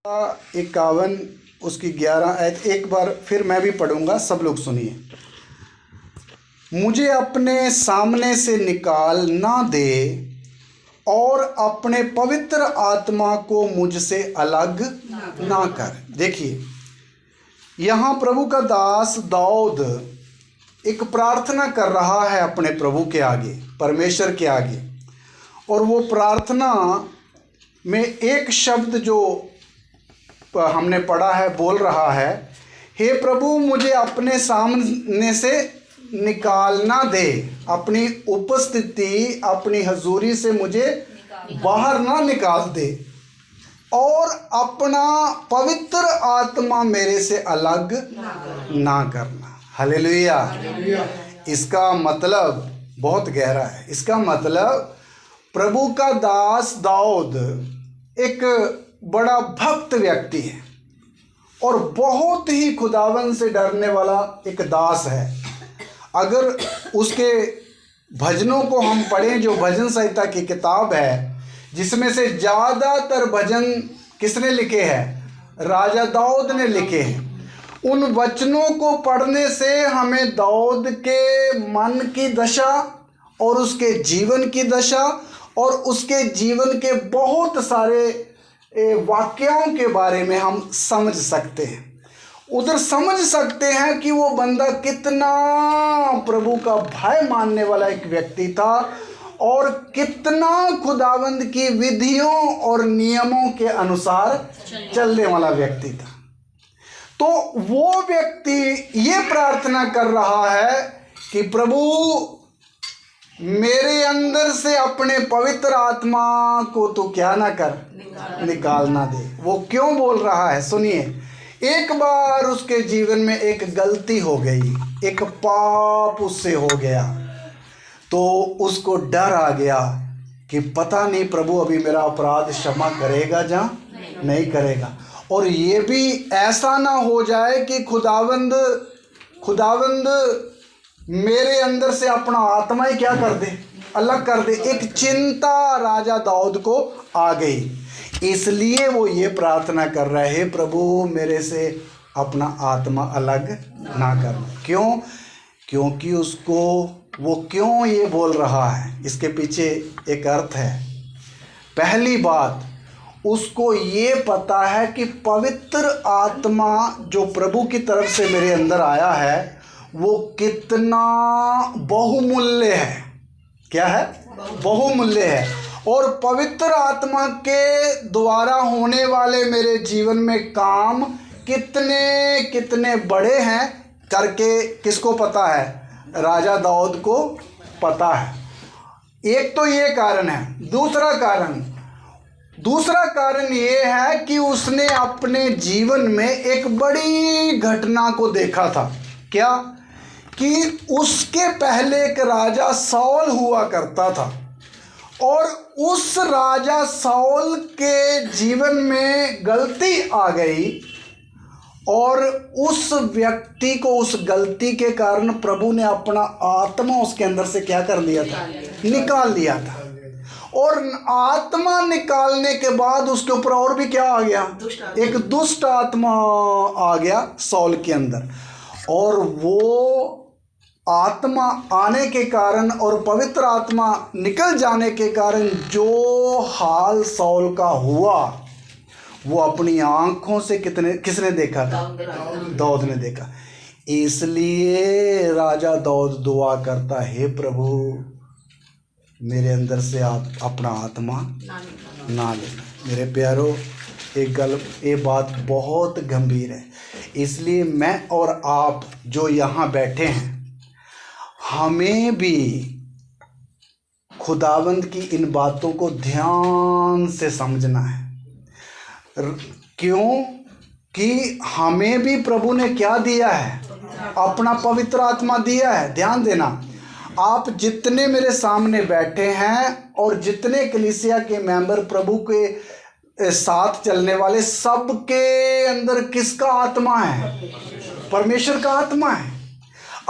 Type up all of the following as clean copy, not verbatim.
51 उसकी 11 आयत एक बार फिर मैं भी पढ़ूंगा, सब लोग सुनिए। मुझे अपने सामने से निकाल ना दे और अपने पवित्र आत्मा को मुझसे अलग ना कर। देखिए यहाँ प्रभु का दास दाऊद एक प्रार्थना कर रहा है अपने प्रभु के आगे, परमेश्वर के आगे, और वो प्रार्थना में एक शब्द जो हमने पढ़ा है बोल रहा है, हे प्रभु मुझे अपने सामने से निकाल ना दे, अपनी उपस्थिति अपनी हजूरी से मुझे बाहर ना निकाल दे और अपना पवित्र आत्मा मेरे से अलग ना करना। हालेलुया। इसका मतलब बहुत गहरा है। इसका मतलब प्रभु का दास दाऊद एक बड़ा भक्त व्यक्ति है और बहुत ही खुदावन से डरने वाला एक दास है। अगर उसके भजनों को हम पढ़ें, जो भजन संहिता की किताब है जिसमें से ज़्यादातर भजन किसने लिखे हैं? राजा दाऊद ने लिखे हैं। उन वचनों को पढ़ने से हमें दाऊद के मन की दशा और उसके जीवन की दशा और उसके जीवन के बहुत सारे वाक्यों के बारे में हम समझ सकते हैं। उधर समझ सकते हैं कि वो बंदा कितना प्रभु का भय मानने वाला एक व्यक्ति था और कितना खुदावंद की विधियों और नियमों के अनुसार चलने वाला व्यक्ति था। तो वो व्यक्ति ये प्रार्थना कर रहा है कि प्रभु मेरे अंदर से अपने पवित्र आत्मा को तो क्या ना कर, निकाल ना दे। वो क्यों बोल रहा है सुनिए। एक बार उसके जीवन में एक गलती हो गई, एक पाप उससे हो गया, तो उसको डर आ गया कि पता नहीं प्रभु अभी मेरा अपराध क्षमा करेगा या नहीं करेगा। और ये भी ऐसा ना हो जाए कि खुदावंद मेरे अंदर से अपना आत्मा ही क्या कर दे, अलग कर दे। एक चिंता राजा दाऊद को आ गई, इसलिए वो ये प्रार्थना कर रहा है, हे प्रभु मेरे से अपना आत्मा अलग ना करना। क्यों? क्योंकि उसको वो क्यों ये बोल रहा है, इसके पीछे एक अर्थ है। पहली बात, उसको ये पता है कि पवित्र आत्मा जो प्रभु की तरफ से मेरे अंदर आया है वो कितना बहुमूल्य है। क्या है? बहुमूल्य है। और पवित्र आत्मा के द्वारा होने वाले मेरे जीवन में काम कितने कितने बड़े हैं करके किसको पता है? राजा दाऊद को पता है। एक तो ये कारण है। दूसरा कारण ये है कि उसने अपने जीवन में एक बड़ी घटना को देखा था। क्या? कि उसके पहले एक राजा साउल हुआ करता था और उस राजा साउल के जीवन में गलती आ गई और उस व्यक्ति को उस गलती के कारण प्रभु ने अपना आत्मा उसके अंदर से क्या कर लिया था? निकाल लिया था। और आत्मा निकालने के बाद उसके ऊपर और भी क्या आ गया? एक दुष्ट आत्मा आ गया साउल के अंदर। और वो आत्मा आने के कारण और पवित्र आत्मा निकल जाने के कारण जो हाल साउल का हुआ वो अपनी आंखों से किसने देखा था? दाऊद ने देखा। इसलिए राजा दाऊद दुआ करता, हे प्रभु मेरे अंदर से आप अपना आत्मा ना लेना। मेरे प्यारो, ये बात बहुत गंभीर है। इसलिए मैं और आप जो यहाँ बैठे हैं हमें भी खुदावंद की इन बातों को ध्यान से समझना है। क्यों? कि हमें भी प्रभु ने क्या दिया है? अपना पवित्र आत्मा दिया है। ध्यान देना, आप जितने मेरे सामने बैठे हैं और जितने कलीसिया के मेंबर प्रभु के साथ चलने वाले, सबके अंदर किसका आत्मा है? परमेश्वर का आत्मा है।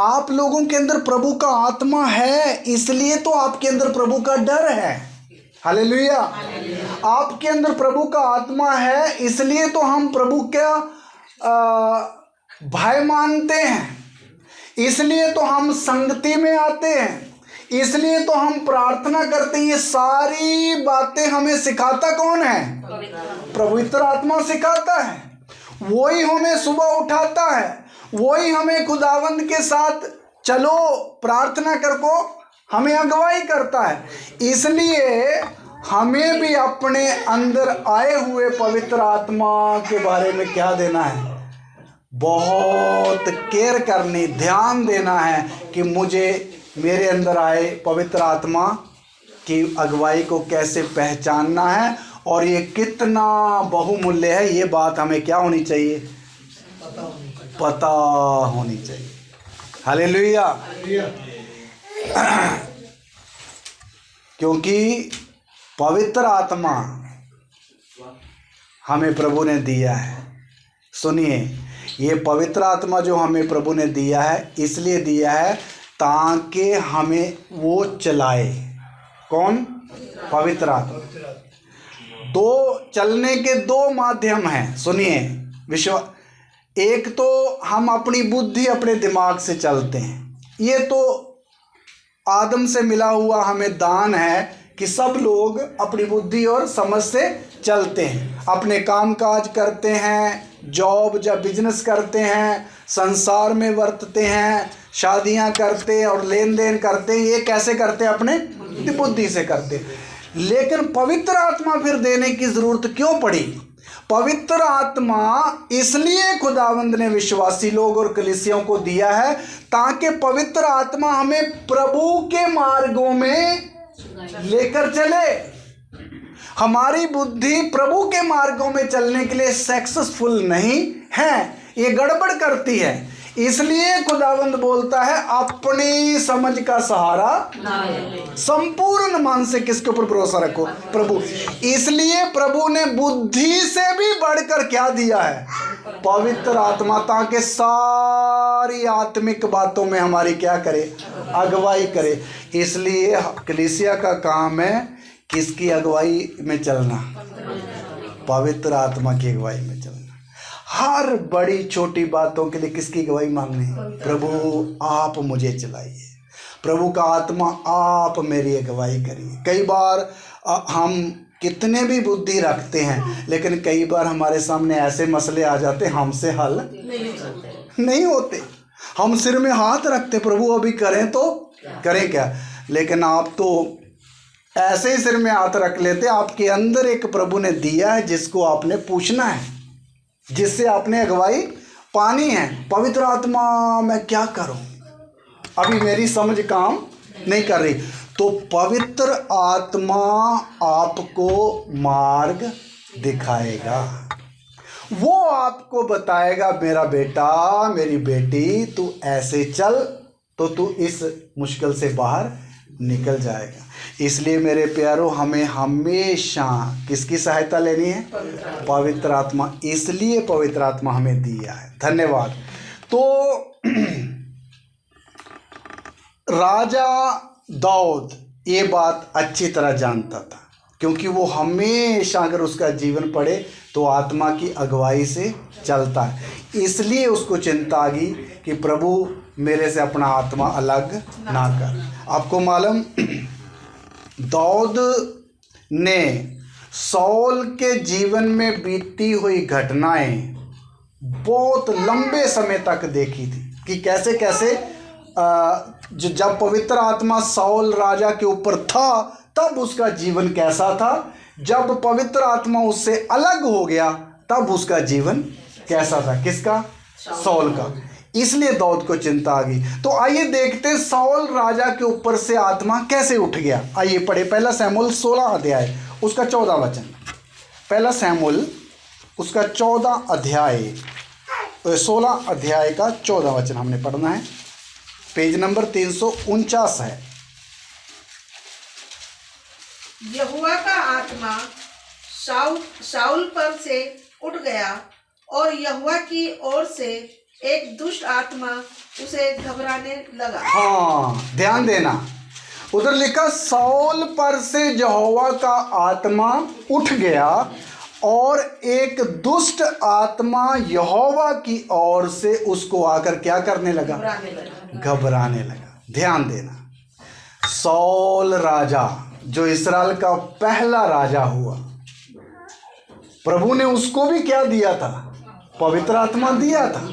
आप लोगों के अंदर प्रभु का आत्मा है, इसलिए तो आपके अंदर प्रभु का डर है। हालेलुया। आपके अंदर प्रभु का आत्मा है, इसलिए तो हम प्रभु का भाई मानते हैं, इसलिए तो हम संगति में आते हैं, इसलिए तो हम प्रार्थना करते हैं। ये सारी बातें हमें सिखाता कौन है? पवित्र आत्मा सिखाता है। वही हमें सुबह उठाता है, वही हमें खुदावंद के साथ चलो प्रार्थना करको हमें अगुवाई करता है। इसलिए हमें भी अपने अंदर आए हुए पवित्र आत्मा के बारे में क्या देना है? बहुत केयर करनी, ध्यान देना है कि मुझे मेरे अंदर आए पवित्र आत्मा की अगुवाई को कैसे पहचानना है और ये कितना बहुमूल्य है। ये बात हमें क्या होनी चाहिए? पता होनी चाहिए। हालेलुया। क्योंकि पवित्र आत्मा हमें प्रभु ने दिया है। सुनिए, ये पवित्र आत्मा जो हमें प्रभु ने दिया है इसलिए दिया है ताकि हमें वो चलाए। कौन? पवित्र आत्मा। दो चलने के दो माध्यम हैं। सुनिए, एक तो हम अपनी बुद्धि अपने दिमाग से चलते हैं। ये तो आदम से मिला हुआ हमें दान है कि सब लोग अपनी बुद्धि और समझ से चलते हैं, अपने काम काज करते हैं, जॉब या बिजनेस करते हैं, संसार में वर्तते हैं, शादियां करते हैं और लेन देन करते हैं। ये कैसे करते हैं? अपने बुद्धि से करते हैं। लेकिन पवित्र आत्मा फिर देने की ज़रूरत क्यों पड़ी? पवित्र आत्मा इसलिए खुदावंद ने विश्वासी लोग और कलीसियों को दिया है ताकि पवित्र आत्मा हमें प्रभु के मार्गों में लेकर चले। हमारी बुद्धि प्रभु के मार्गों में चलने के लिए सक्सेसफुल नहीं है, ये गड़बड़ करती है। इसलिए खुदावंद बोलता है अपनी समझ का सहारा संपूर्ण मन से किसके ऊपर भरोसा रखो? प्रभु। इसलिए प्रभु ने बुद्धि से भी बढ़कर क्या दिया है? पवित्र आत्मा, ताकि सारी आत्मिक बातों में हमारी क्या करे? अगुवाई करे। इसलिए कलीसिया का काम है किसकी अगुवाई में चलना? पवित्र आत्मा की अगुवाई में चलना। हर बड़ी छोटी बातों के लिए किसकी अगुवाई मांगनी? प्रभु आप मुझे चलाइए, प्रभु का आत्मा आप मेरी अगुवाई करिए। कई बार हम कितने भी बुद्धि रखते हैं, लेकिन कई बार हमारे सामने ऐसे मसले आ जाते हमसे हल नहीं होते। हम सिर में हाथ रखते, प्रभु अभी करें तो करें क्या? लेकिन आप तो ऐसे ही सिर में हाथ रख लेते। आपके अंदर एक प्रभु ने दिया है जिसको आपने पूछना है, जिससे आपने अगुवाई पानी है। पवित्र आत्मा मैं क्या करूं? अभी मेरी समझ काम नहीं कर रही। तो पवित्र आत्मा आपको मार्ग दिखाएगा, वो आपको बताएगा मेरा बेटा मेरी बेटी तू ऐसे चल तो तू इस मुश्किल से बाहर निकल जाएगा। इसलिए मेरे प्यारों, हमें हमेशा किसकी सहायता लेनी है? पवित्र आत्मा। इसलिए पवित्र आत्मा हमें दिया है। धन्यवाद। तो राजा दाऊद ये बात अच्छी तरह जानता था, क्योंकि वो हमेशा अगर उसका जीवन पढ़े तो आत्मा की अगुवाई से चलता है। इसलिए उसको चिंता आ गई कि प्रभु मेरे से अपना आत्मा अलग ना कर। आपको मालूम, दाऊद ने सौल के जीवन में बीती हुई घटनाएं बहुत लंबे समय तक देखी थी कि कैसे कैसे जब पवित्र आत्मा सौल राजा के ऊपर था तब उसका जीवन कैसा था, जब पवित्र आत्मा उससे अलग हो गया तब उसका जीवन कैसा था। किसका? सौल का। इसलिए दाऊद को चिंता आ गई। तो आइए देखते हैं सौल राजा के ऊपर से आत्मा कैसे उठ गया। आइए पढ़े पहला शमूएल 16 अध्याय उसका 14 वचन। पहला शमूएल उसका 14 अध्याय 16 अध्याय का 14 वचन हमने पढ़ना है। पेज नंबर 349 है। यहोवा का आत्मा शाऊल पर से उठ गया और यहोवा की ओर से एक दुष्ट आत्मा उसे घबराने लगा। हाँ, ध्यान देना। उधर लिखा साउल पर से यहोवा का आत्मा उठ गया और एक दुष्ट आत्मा यहोवा की ओर से उसको आकर क्या करने लगा? घबराने लगा। ध्यान देना, साउल राजा जो इस्राएल का पहला राजा हुआ, प्रभु ने उसको भी क्या दिया था? पवित्र आत्मा दिया था।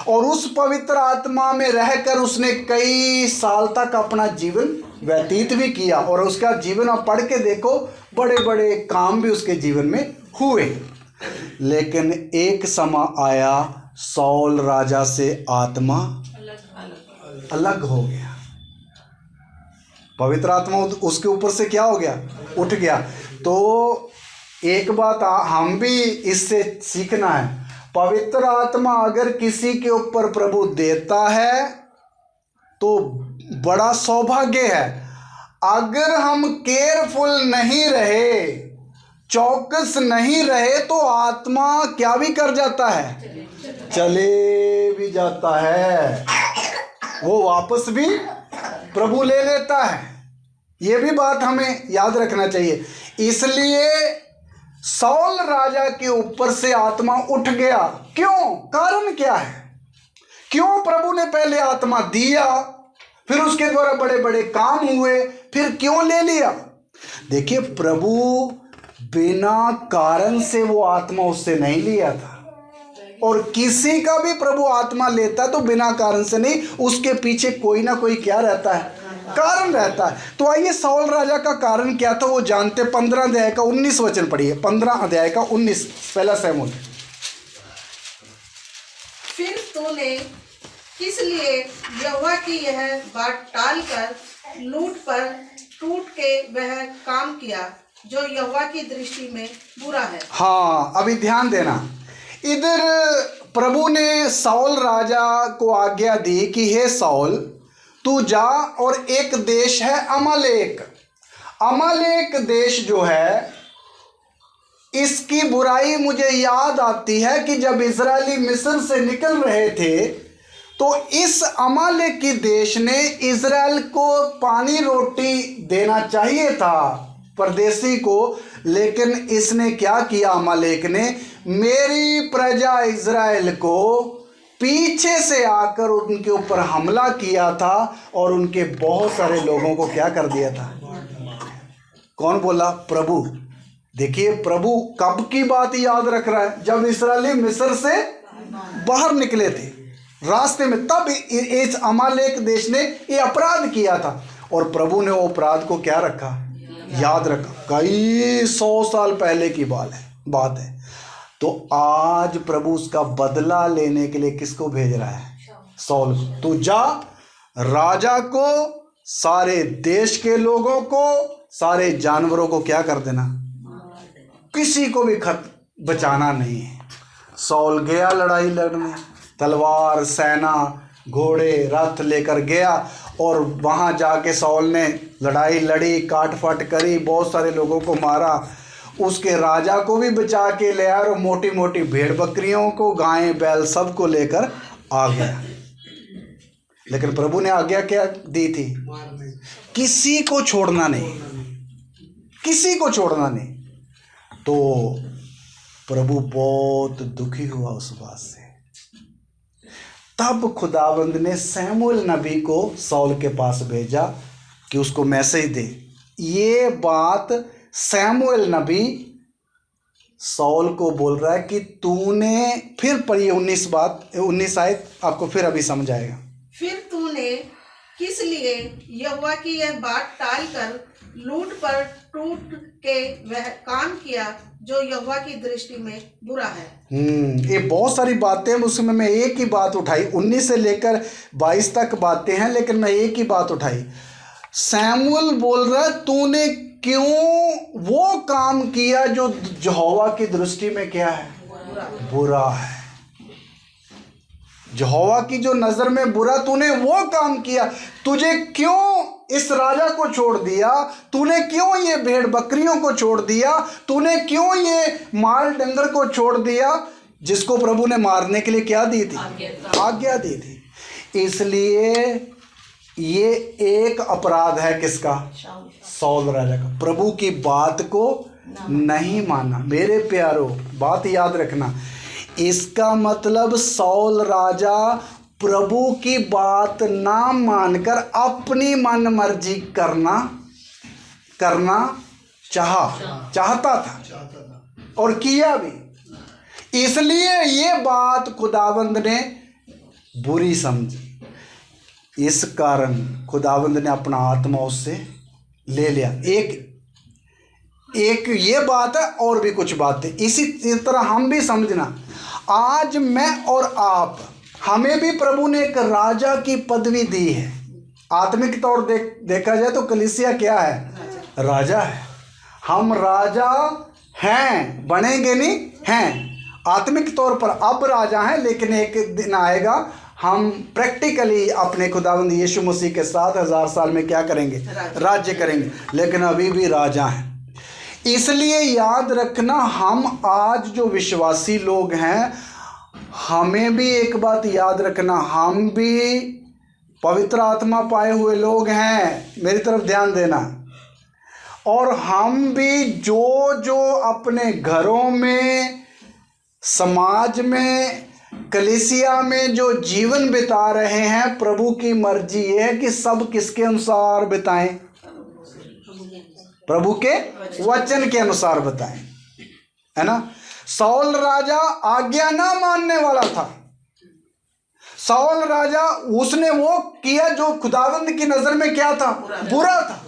और उस पवित्र आत्मा में रहकर उसने कई साल तक अपना जीवन व्यतीत भी किया। और उसका जीवन आप पढ़ के देखो, बड़े बड़े काम भी उसके जीवन में हुए। लेकिन एक समय आया, साउल राजा से आत्मा अलग हो गया। पवित्र आत्मा उसके ऊपर से क्या हो गया? उठ गया। तो एक बात हम भी इससे सीखना है, पवित्र आत्मा अगर किसी के ऊपर प्रभु देता है तो बड़ा सौभाग्य है। अगर हम केयरफुल नहीं रहे, चौकस नहीं रहे, तो आत्मा क्या भी कर जाता है? चले भी जाता है, वो वापस भी प्रभु ले लेता है। ये भी बात हमें याद रखना चाहिए। इसलिए साउल राजा के ऊपर से आत्मा उठ गया। क्यों? कारण क्या है? क्यों प्रभु ने पहले आत्मा दिया, फिर उसके द्वारा बड़े बड़े काम हुए, फिर क्यों ले लिया? देखिए, प्रभु बिना कारण से वो आत्मा उससे नहीं लिया था। और किसी का भी प्रभु आत्मा लेता तो बिना कारण से नहीं, उसके पीछे कोई ना कोई क्या रहता है? कारण रहता है। तो आइए, साउल राजा का कारण क्या था वो जानते। 15 अध्याय का 19 वचन पढ़िए। 15 अध्याय का 19, पहला शमूएल। फिर तूने किस लिए यहोवा की यह बात टाल कर लूट पर टूट के वह काम किया जो यहोवा की दृष्टि में बुरा है? हाँ, अभी ध्यान देना। इधर प्रभु ने साउल राजा को आज्ञा दी कि हे साउल, तू जा और एक देश है अमालेक। अमालेक देश जो है, इसकी बुराई मुझे याद आती है कि जब इजरायली मिस्र से निकल रहे थे तो इस अमालेक की देश ने इजराइल को पानी रोटी देना चाहिए था, परदेसी को। लेकिन इसने क्या किया? अमालेक ने मेरी प्रजा इजराइल को पीछे से आकर उनके ऊपर हमला किया था और उनके बहुत सारे लोगों को क्या कर दिया था? कौन बोला? प्रभु। देखिए, प्रभु कब की बात याद रख रहा है? जब इस्राएली मिस्र से बाहर निकले थे, रास्ते में, तब इस अमालेक देश ने ये अपराध किया था। और प्रभु ने वो अपराध को क्या रखा? याद रखा। कई 100 साल पहले की बात है। तो आज प्रभु उसका बदला लेने के लिए किसको भेज रहा है? साउल को। तो जा, राजा को, सारे देश के लोगों को, सारे जानवरों को क्या कर देना? किसी को भी बचाना नहीं है। साउल गया लड़ाई लड़ने, तलवार, सेना, घोड़े, रथ लेकर गया और वहाँ जाके साउल ने लड़ाई लड़ी, काट फाट करी, बहुत सारे लोगों को मारा, उसके राजा को भी बचा के ले आया और मोटी मोटी भेड़ बकरियों को, गायें बैल सबको लेकर आ गया। लेकिन प्रभु ने आज्ञा क्या दी थी? किसी को छोड़ना नहीं, किसी को छोड़ना नहीं। तो प्रभु बहुत दुखी हुआ उस बात से। तब खुदावंद ने शमूएल नबी को साउल के पास भेजा कि उसको मैसेज दे। ये बात शमूएल नबी साउल को बोल रहा है कि तूने, फिर पढ़िए 19 आयत, आपको फिर अभी समझ आएगा। फिर तूने किस लिए यहोवा की यह बात टाल कर लूट पर टूट के वह काम किया जो यहोवा की दृष्टि में बुरा है? ये बहुत सारी बातें हैं, उसमें मैं एक ही बात उठाई। 19 से लेकर 22 तक बातें हैं, लेकिन मैं एक ही बात उठाई। शमूएल बोल रहा है, तूने क्यों वो काम किया जो यहोवा की दृष्टि में क्या है? बुरा है। यहोवा की जो नजर में बुरा, तूने वो काम किया। तुझे क्यों इस राजा को छोड़ दिया? तूने क्यों ये भेड़ बकरियों को छोड़ दिया? तूने क्यों ये माल डंगर को छोड़ दिया, जिसको प्रभु ने मारने के लिए क्या दी थी? आज्ञा दी थी। इसलिए ये एक अपराध है किसका? सौल राजा का, प्रभु की बात को नहीं माना। मेरे प्यारो, बात याद रखना, इसका मतलब सौल राजा प्रभु की बात ना मानकर अपनी मन मर्जी करना चाहता था और किया भी। इसलिए ये बात खुदावंद ने बुरी समझी। इस कारण खुदावंद ने अपना आत्मा उससे ले लिया। एक ये बात है, और भी कुछ बातें इसी तरह हम भी समझना। आज मैं और आप, हमें भी प्रभु ने एक राजा की पदवी दी है। आत्मिक तौर देखा जाए तो कलीसिया क्या है? राजा है। हम राजा हैं, बनेंगे नहीं हैं, आत्मिक तौर पर अब राजा हैं, लेकिन एक दिन आएगा हम प्रैक्टिकली अपने खुदावंद यीशु मसीह के साथ 1000 साल में क्या करेंगे? राज्य करेंगे। लेकिन अभी भी राजा हैं। इसलिए याद रखना, हम आज जो विश्वासी लोग हैं, हमें भी एक बात याद रखना, हम भी पवित्र आत्मा पाए हुए लोग हैं। मेरी तरफ ध्यान देना। और हम भी जो अपने घरों में, समाज में, कलीसिया में जो जीवन बिता रहे हैं, प्रभु की मर्जी ये है कि सब किसके अनुसार बिताएं? प्रभु के वचन के अनुसार बताएं, है ना। सौल राजा आज्ञा ना मानने वाला था। सौल राजा, उसने वो किया जो खुदावंद की नजर में क्या था? बुरा था।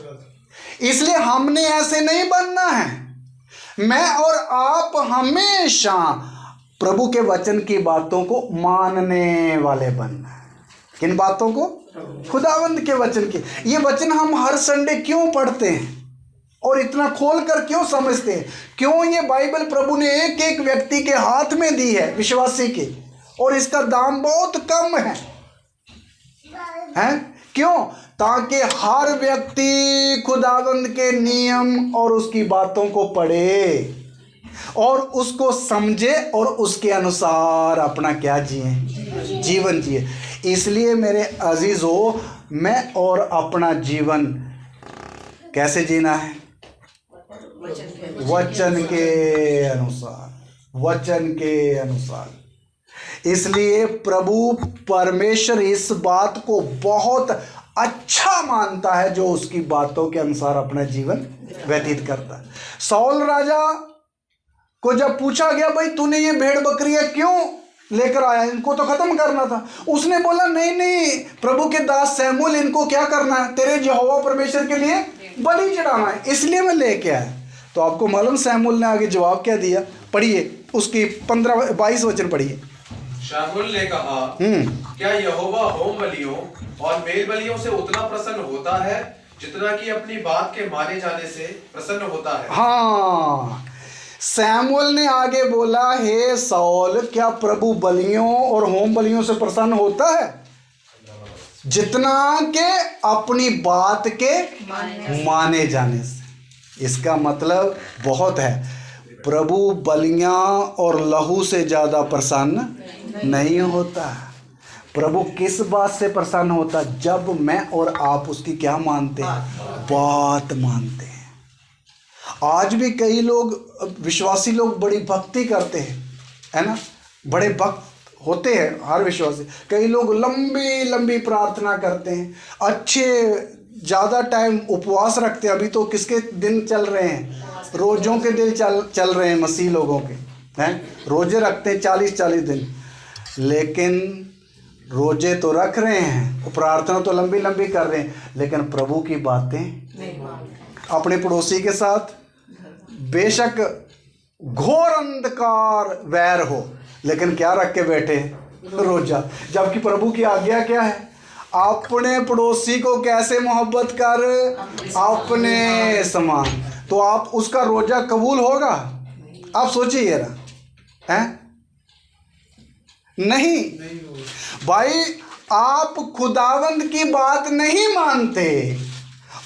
इसलिए हमने ऐसे नहीं बनना है। मैं और आप हमेशा प्रभु के वचन की बातों को मानने वाले बनना है। किन बातों को? खुदावंद के वचन के। ये वचन हम हर संडे क्यों पढ़ते हैं और इतना खोलकर क्यों समझते हैं? क्यों ये बाइबल प्रभु ने एक एक व्यक्ति के हाथ में दी है, विश्वासी के, और इसका दाम बहुत कम है। क्यों? ताकि हर व्यक्ति खुदावंद के नियम और उसकी बातों को पढ़े और उसको समझे और उसके अनुसार अपना क्या जिए? जीवन जिए। इसलिए मेरे अजीजों, मैं और अपना जीवन कैसे जीना है? वचन के अनुसार, वचन के अनुसार। इसलिए प्रभु परमेश्वर इस बात को बहुत अच्छा मानता है जो उसकी बातों के अनुसार अपना जीवन व्यतीत करता है। सौल राजा को जब पूछा गया, भाई तूने ये भेड़ बकरियां क्यों लेकर आया, इनको तो खत्म करना था, उसने बोला नहीं, प्रभु के दास शमूएल, इनको क्या करना है? तेरे यहोवा परमेश्वर के लिए बलि चढ़ाना है, इसलिए मैं लेके आया। तो आपको मालूम शमूएल ने आगे जवाब क्या दिया? पढ़िए, उसकी 15-22 वचन पढ़िए। शमूएल ने कहा, क्या यहोवा होम बलियों और मेल बलियों से उतना प्रसन्न होता है जितना कि अपनी बात के माने जाने से प्रसन्न होता है? हाँ, शमूएल ने आगे बोला, हे सौल, क्या प्रभु बलियों और होम बलियों से प्रसन्न होता है जितना के अपनी बात के माने जाने से? इसका मतलब बहुत है। प्रभु बलियां और लहू से ज़्यादा प्रसन्न नहीं होता। प्रभु किस बात से प्रसन्न होता? जब मैं और आप उसकी क्या मानते हैं? बात मानते हैं। आज भी कई लोग, विश्वासी लोग, बड़ी भक्ति करते हैं, है ना, बड़े भक्त होते हैं हर विश्वासी। कई लोग लंबी लंबी प्रार्थना करते हैं, अच्छे ज़्यादा टाइम उपवास रखते हैं। अभी तो किसके दिन चल रहे हैं? रोज़ों के दिन चल रहे हैं मसीह लोगों के, हैं, रोज़े रखते हैं 40-40 दिन। लेकिन रोज़े तो रख रहे हैं, प्रार्थना तो लंबी लंबी कर रहे हैं, लेकिन प्रभु की बातें अपने पड़ोसी के साथ बेशक घोर अंधकार वैर हो, लेकिन क्या रख के बैठे? रोजा। जबकि प्रभु की आज्ञा क्या है? अपने पड़ोसी को कैसे मोहब्बत कर? अपने समान। तो आप उसका रोजा कबूल होगा? आप सोचिए ना, हैं? नहीं भाई, आप खुदावंद की बात नहीं मानते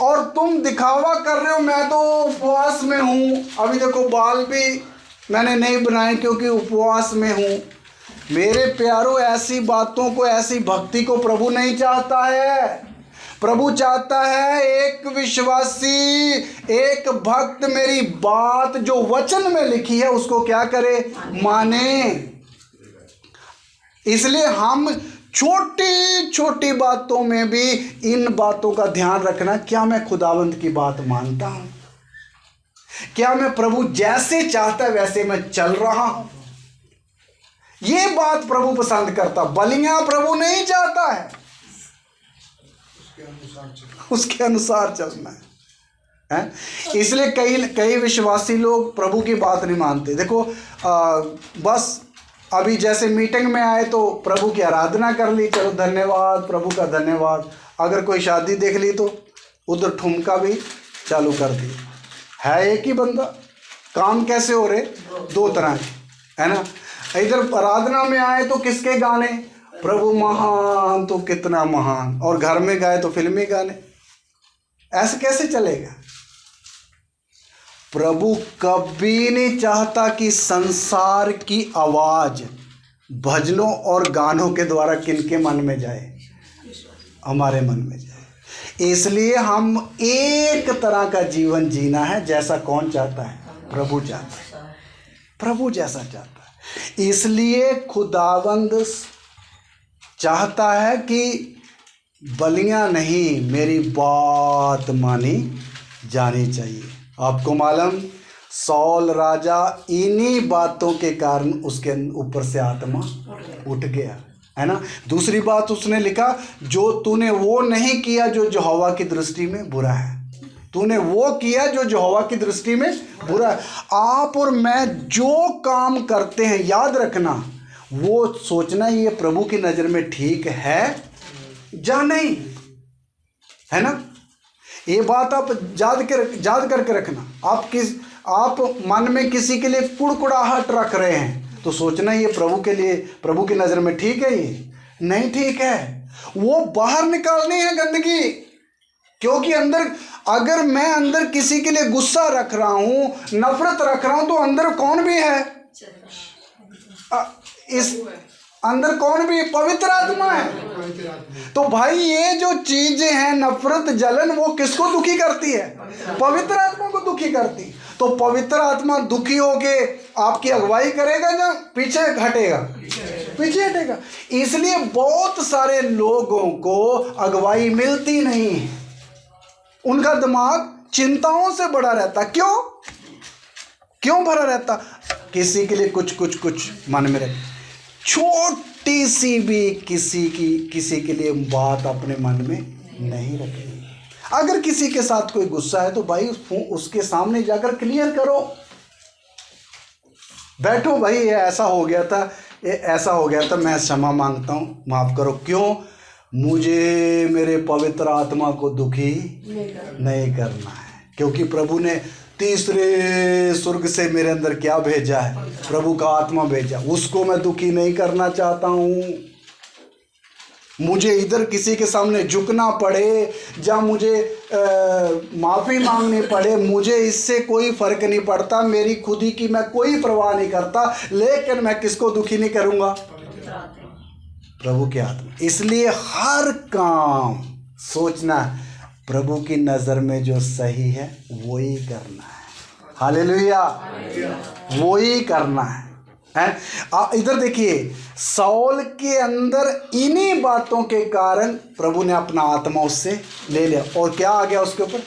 और तुम दिखावा कर रहे हो, मैं तो उपवास में हूँ। अभी देखो, बाल भी मैंने नहीं बनाए क्योंकि उपवास में हूँ। मेरे प्यारों, ऐसी बातों को, ऐसी भक्ति को प्रभु नहीं चाहता है। प्रभु चाहता है एक विश्वासी, एक भक्त मेरी बात जो वचन में लिखी है उसको क्या करे, माने। इसलिए हम छोटी छोटी बातों में भी इन बातों का ध्यान रखना, क्या मैं खुदावंद की बात मानता हूं, क्या मैं प्रभु जैसे चाहता है वैसे मैं चल रहा हूं। ये बात प्रभु पसंद करता, बलियां प्रभु नहीं चाहता है, उसके अनुसार चलना है। इसलिए कई विश्वासी लोग प्रभु की बात नहीं मानते। देखो बस अभी जैसे मीटिंग में आए तो प्रभु की आराधना कर ली, चलो धन्यवाद, प्रभु का धन्यवाद। अगर कोई शादी देख ली तो उधर ठुमका भी चालू कर दी। है एक ही बंदा, काम कैसे हो रहे, दो तरह के, है ना। इधर आराधना में आए तो किसके गाने, प्रभु महान तो कितना महान, और घर में गाए तो फिल्मी गाने। ऐसे कैसे चलेगा। प्रभु कभी नहीं चाहता कि संसार की आवाज भजनों और गानों के द्वारा किनके मन में जाए, हमारे मन में जाए। इसलिए हम एक तरह का जीवन जीना है जैसा कौन चाहता है, प्रभु चाहता है, प्रभु जैसा चाहता है। इसलिए खुदावंद चाहता है कि बलियां नहीं, मेरी बात मानी जानी चाहिए। आपको मालूम, सौल राजा इन्हीं बातों के कारण उसके ऊपर से आत्मा उठ गया, है ना। दूसरी बात उसने लिखा, जो तूने वो नहीं किया जो यहोवा की दृष्टि में बुरा है, तूने वो किया जो यहोवा की दृष्टि में बुरा है। आप और मैं जो काम करते हैं, याद रखना, वो सोचना ये प्रभु की नज़र में ठीक है या नहीं, है ना। ये बात आप याद करके रखना। आप मन में किसी के लिए कुड़कुड़ाहट रख रहे हैं तो सोचना ये प्रभु के लिए, प्रभु की नज़र में ठीक है, ये नहीं ठीक है। वो बाहर निकालनी है गंदगी, क्योंकि अंदर, अगर मैं अंदर किसी के लिए गुस्सा रख रहा हूँ, नफरत रख रहा हूँ, तो अंदर कौन भी है, इस अंदर कौन भी, पवित्र आत्मा है। तो भाई ये जो चीजें हैं, नफरत, जलन, वो किसको दुखी करती है, पवित्र आत्मा को दुखी करती। तो पवित्र आत्मा दुखी होके आपकी अगुवाई करेगा या पीछे हटेगा, पीछे हटेगा। इसलिए बहुत सारे लोगों को अगुवाई मिलती नहीं है, उनका दिमाग चिंताओं से भरा रहता। क्यों भरा रहता, किसी के लिए कुछ मन में रहता। छोटी सी भी किसी के लिए बात अपने मन में नहीं रखनी। अगर किसी के साथ कोई गुस्सा है तो भाई उसके सामने जाकर क्लियर करो, बैठो, भाई ये ऐसा हो गया था, मैं क्षमा मांगता हूँ, माफ़ करो। क्यों, मुझे मेरे पवित्र आत्मा को दुखी नहीं करना है, क्योंकि प्रभु ने तीसरे स्वर्ग से मेरे अंदर क्या भेजा है, प्रभु का आत्मा भेजा, उसको मैं दुखी नहीं करना चाहता हूँ। मुझे इधर किसी के सामने झुकना पड़े या मुझे माफ़ी मांगनी पड़े, मुझे इससे कोई फ़र्क नहीं पड़ता, मेरी खुदी की मैं कोई परवाह नहीं करता, लेकिन मैं किसको दुखी नहीं करूँगा, प्रभु के आत्मा। इसलिए हर काम सोचना प्रभु की नज़र में जो सही है वो ही करना है। हालेलुया, वो ही करना है। इधर देखिए, सौल के अंदर इन्हीं बातों के कारण प्रभु ने अपना आत्मा उससे ले लिया, और क्या आ गया उसके ऊपर,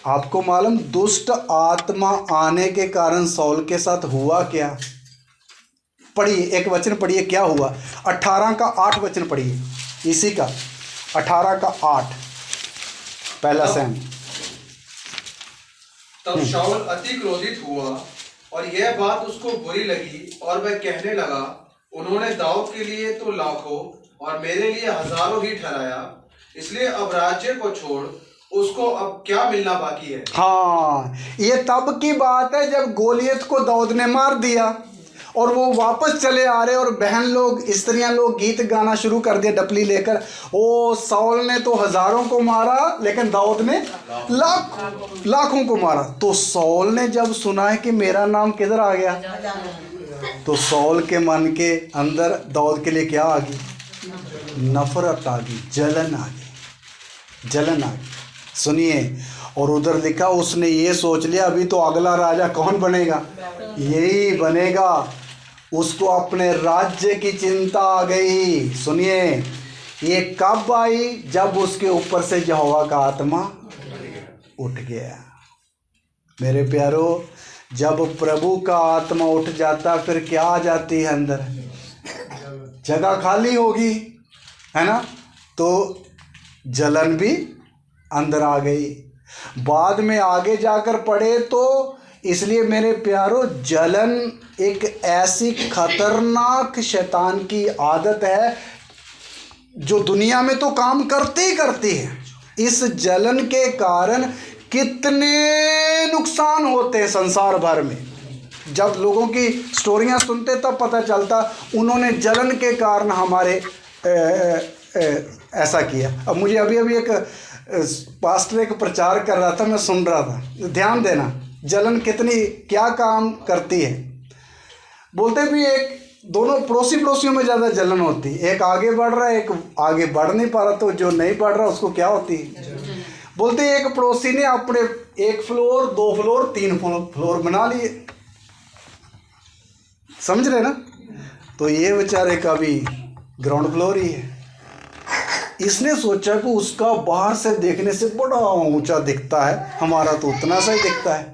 आपको मालूम, दुष्ट आत्मा आने के कारण सौल के साथ हुआ क्या। पढ़िए, एक वचन पढ़िए, क्या हुआ, 18 का 8 वचन पढ़िए, इसी का 18 का 8 पहला सैम। तब शाऊल अति क्रोधित हुआ और यह बात उसको बुरी लगी, और वह कहने लगा, उन्होंने दाऊद के लिए तो लाखों और मेरे लिए हजारों ही ठहराया, इसलिए अब राज्य को छोड़ उसको अब क्या मिलना बाकी है। हाँ, ये तब की बात है जब गोलियत को दाऊद ने मार दिया और वो वापस चले आ रहे, और बहन लोग, स्त्रियां लोग गीत गाना शुरू कर दिया डपली लेकर। ओ साउल ने तो हजारों को मारा, लेकिन दाऊद ने लाखों को मारा। तो साउल ने जब सुना है कि मेरा नाम किधर आ गया, तो साउल के मन के अंदर दाऊद के लिए क्या आ गई, नफरत आ गई, जलन आ गई। जलन आ गई। सुनिए, और उधर लिखा उसने ये सोच लिया अभी तो अगला राजा कौन बनेगा, यही बनेगा। उसको अपने राज्य की चिंता आ गई। सुनिए, ये कब आई, जब उसके ऊपर से यहोवा का आत्मा उठ गया। मेरे प्यारो, जब प्रभु का आत्मा उठ जाता फिर क्या आ जाती है अंदर, जगह खाली होगी, है ना। तो जलन भी अंदर आ गई। बाद में आगे जाकर पढ़े तो इसलिए मेरे प्यारो, जलन एक ऐसी खतरनाक शैतान की आदत है जो दुनिया में तो काम करती ही करती है। इस जलन के कारण कितने नुकसान होते हैं संसार भर में। जब लोगों की स्टोरियां सुनते तब पता चलता उन्होंने जलन के कारण हमारे ऐसा किया। अब मुझे अभी एक पास्टर एक प्रचार कर रहा था, मैं सुन रहा था। ध्यान देना, जलन कितनी क्या काम करती है। बोलते भी एक दोनों पड़ोसियों में ज़्यादा जलन होती है। एक आगे बढ़ रहा है, एक आगे बढ़ नहीं पा रहा, तो जो नहीं बढ़ रहा उसको क्या होती है। बोलते एक पड़ोसी ने अपने 1 फ्लोर 2 फ्लोर 3 फ्लोर बना लिए, समझ रहे ना। तो ये बेचारे का भी ग्राउंड फ्लोर ही है। इसने सोचा कि उसका बाहर से देखने से बड़ा ऊंचा दिखता है, हमारा तो उतना सा ही दिखता है।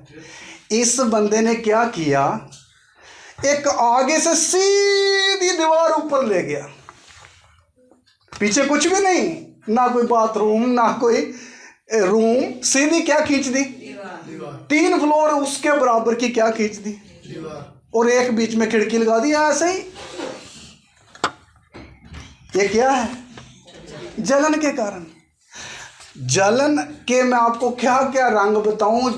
इस बंदे ने क्या किया, एक आगे से सीधी दीवार ऊपर ले गया, पीछे कुछ भी नहीं, ना कोई बाथरूम ना कोई रूम, सीधी क्या खींच दी, 3 फ्लोर उसके बराबर की क्या खींच दी, और एक बीच में खिड़की लगा दी ऐसे ही। ये क्या है, जलन के कारण। जलन के मैं आपको क्या क्या रंग बताऊं।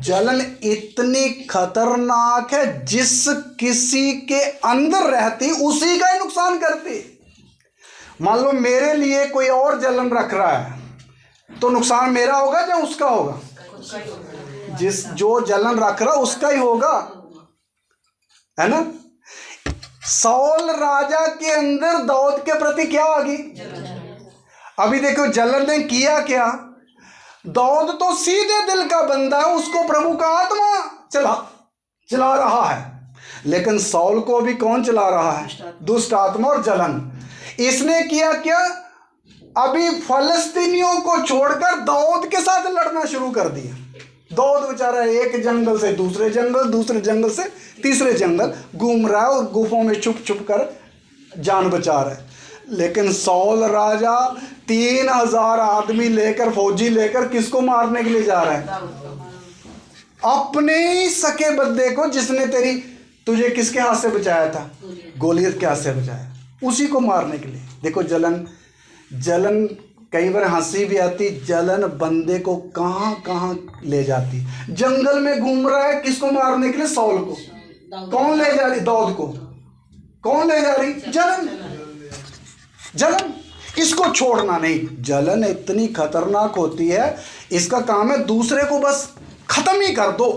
जलन इतनी खतरनाक है, जिस किसी के अंदर रहती उसी का ही नुकसान करती। मान लो मेरे लिए कोई और जलन रख रहा है तो नुकसान मेरा होगा या उसका होगा, जो जलन रख रहा उसका ही होगा, है ना। साउल राजा के अंदर दाऊद के प्रति क्या आ गई, अभी देखो जलन ने किया क्या। दाऊद तो सीधे दिल का बंदा है, उसको प्रभु का आत्मा चला रहा है, लेकिन साउल को अभी कौन चला रहा है, दुष्ट आत्मा और जलन। इसने किया क्या, अभी फलस्तीनियों को छोड़कर दाऊद के साथ लड़ना शुरू कर दिया। दाऊद बेचारा एक जंगल से दूसरे जंगल, दूसरे जंगल से तीसरे जंगल घूम रहा है और गुफों में छुप छुप कर जान बचा रहा है। लेकिन साउल राजा 3000 आदमी लेकर, फौजी लेकर किसको मारने के लिए जा रहा है, अपने ही सके बंदे को, जिसने तुझे किसके हाथ से बचाया था, गोलियत के हाथ से बचाया, उसी को मारने के लिए। देखो जलन कई बार हंसी भी आती, जलन बंदे को कहाँ कहाँ ले जाती। जंगल में घूम रहा है किसको मारने के लिए, साउल को। कौन ले जा रही, दाऊद को। कौन ले जा रही, जलन। इसको छोड़ना नहीं। जलन इतनी खतरनाक होती है, इसका काम है दूसरे को बस खत्म ही कर दो।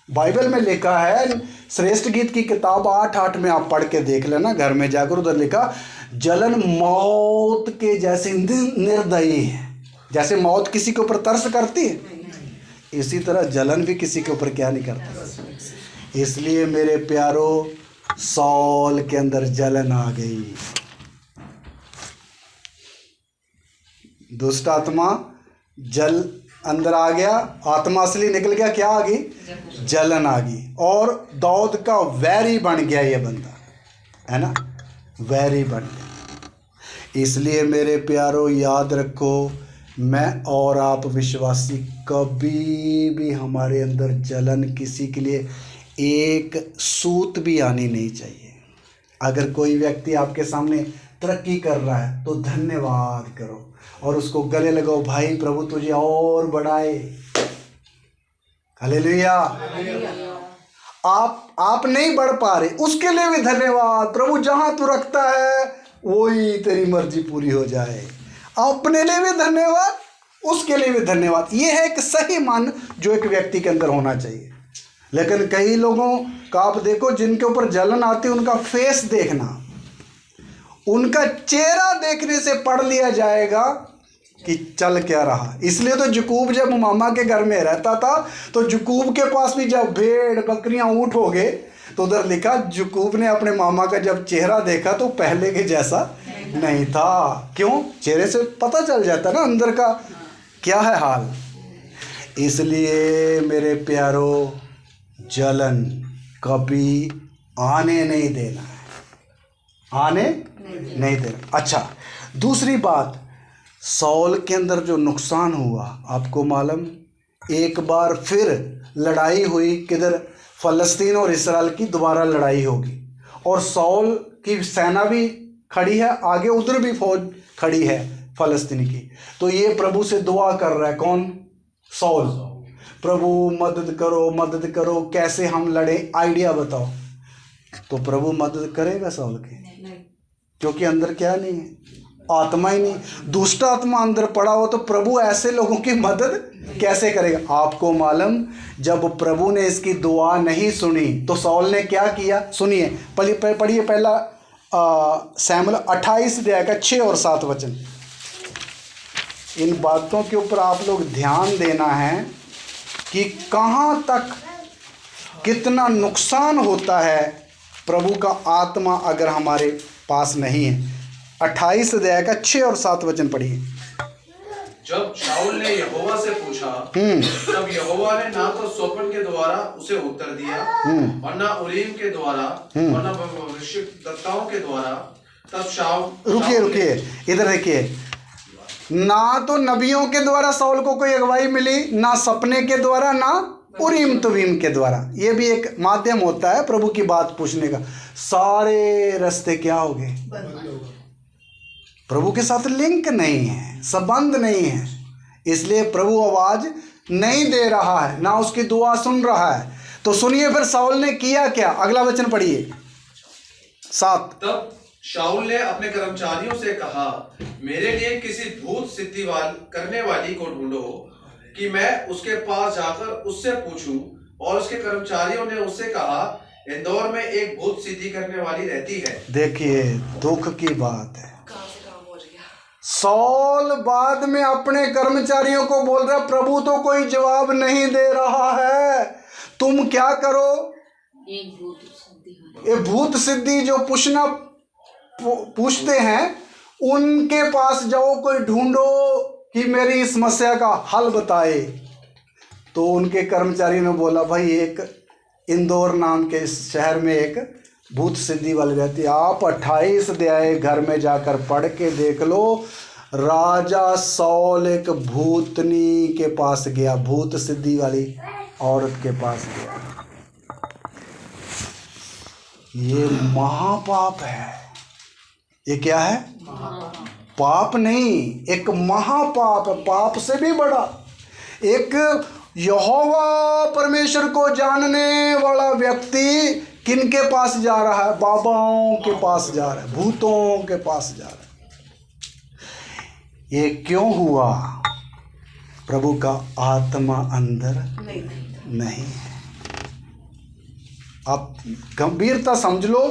बाइबल में लिखा है, श्रेष्ठ गीत की किताब 8:8 में आप पढ़ के देख लेना घर में जाकर, उधर लिखा, जलन मौत के जैसे निर्दयी है। जैसे मौत किसी के ऊपर तरस करती है, इसी तरह जलन भी किसी के ऊपर क्या नहीं करती। इसलिए मेरे प्यारो, साउल के अंदर जलन आ गई। दुष्ट आत्मा जल अंदर आ गया, आत्मा असली निकल गया, क्या आ गई, जलन आ गई। और दाऊद का वैरी बन गया ये बंदा, है ना, वैरी बन गया। इसलिए मेरे प्यारो याद रखो, मैं और आप विश्वासी कभी भी हमारे अंदर जलन किसी के लिए एक सूत भी आनी नहीं चाहिए। अगर कोई व्यक्ति आपके सामने तरक्की कर रहा है तो धन्यवाद करो और उसको गले लगाओ, भाई प्रभु तुझे और बढ़ाए, हालेलुया। आप नहीं बढ़ पा रहे, उसके लिए भी धन्यवाद, प्रभु जहां तू रखता है वही तेरी मर्जी पूरी हो जाए। अपने लिए भी धन्यवाद, उसके लिए भी धन्यवाद। ये है एक सही मन जो एक व्यक्ति के अंदर होना चाहिए। लेकिन कई लोगों का आप देखो, जिनके ऊपर जलन आती है, उनका फेस देखना, उनका चेहरा देखने से पढ़ लिया जाएगा कि चल क्या रहा। इसलिए तो जकूब जब मामा के घर में रहता था तो जकूब के पास भी जब भेड़ बकरियां ऊँट हो गए तो उधर लिखा जकूब ने अपने मामा का जब चेहरा देखा तो पहले के जैसा नहीं था। क्यों? चेहरे से पता चल जाता ना अंदर का क्या है हाल। इसलिए मेरे प्यारो जलन कभी आने नहीं देना है, आने नहीं देना। अच्छा, दूसरी बात, सौल के अंदर जो नुकसान हुआ आपको मालूम, एक बार फिर लड़ाई हुई, किधर? फ़लस्तीन और इसराइल की दोबारा लड़ाई होगी और सौल की सेना भी खड़ी है आगे, उधर भी फौज खड़ी है फ़लस्तीन की। तो ये प्रभु से दुआ कर रहा है, कौन? सौल। प्रभु मदद करो, मदद करो, कैसे हम लड़े, आइडिया बताओ। तो प्रभु मदद करेगा सौल की? क्योंकि अंदर क्या नहीं है, आत्मा ही नहीं। दुष्ट आत्मा अंदर पड़ा हो तो प्रभु ऐसे लोगों की मदद कैसे करेगा? आपको मालूम, जब प्रभु ने इसकी दुआ नहीं सुनी तो सौल ने क्या किया? सुनिए, पढ़िए पहला शमूएल 28 अध्याय का 6 और 7 वचन। इन बातों के ऊपर आप लोग ध्यान देना है कि कहाँ तक कितना नुकसान होता है प्रभु का आत्मा अगर हमारे पास नहीं है। 28 अध्याय का 6 और 7 वचन पढ़िए। जब शाऊल ने यहोवा से पूछा तब यहोवा ने ना तो स्वप्न के द्वारा उसे उत्तर दिया और ना उरीम के द्वारा और ना भविष्यद्वक्ताओं के द्वारा। तब शाऊल रुकिए इधर देखिए, ना तो नबियों के द्वारा शाऊल को कोई अगुवाई मिली, ना सपने के द्वारा, ना उरीम तुरीम के द्वारा। ये भी एक माध्यम होता है प्रभु की बात पूछने का। सारे रास्ते क्या हो गए? प्रभु के साथ लिंक नहीं है, संबंध नहीं है, इसलिए प्रभु आवाज नहीं दे रहा है, ना उसकी दुआ सुन रहा है। तो सुनिए फिर शाऊल ने किया क्या, अगला वचन पढ़िए 7। तब शाऊल ने अपने कर्मचारियों से कहा, मेरे लिए किसी भूत सिद्धि करने वाली को ढूंढो कि मैं उसके पास जाकर उससे पूछूं। और उसके कर्मचारियों ने उससे कहा, इंदौर में एक भूत सिद्धि करने वाली रहती है। देखिए दुख की बात है, सौल बाद में अपने कर्मचारियों को बोल रहा, प्रभु तो कोई जवाब नहीं दे रहा है, तुम क्या करो, ये भूत सिद्धि जो पूछते हैं उनके पास जाओ, कोई ढूंढो कि मेरी इस समस्या का हल बताए। तो उनके कर्मचारी ने बोला, भाई एक इंदौर नाम के इस शहर में एक भूत सिद्धि वाली रहती है, आप 28 अध्याय घर में जाकर पढ़ के देख लो। राजा सौल एक भूतनी के पास गया, भूत सिद्धि वाली औरत के पास गया। ये महापाप है। ये क्या है? पाप नहीं, एक महापाप है, पाप से भी बड़ा। एक यहोवा परमेश्वर को जानने वाला व्यक्ति किनके पास जा रहा है? बाबाओं के पास जा रहा है, भूतों के पास जा रहा है। ये क्यों हुआ? प्रभु का आत्मा अंदर नहीं है। आप गंभीरता समझ लो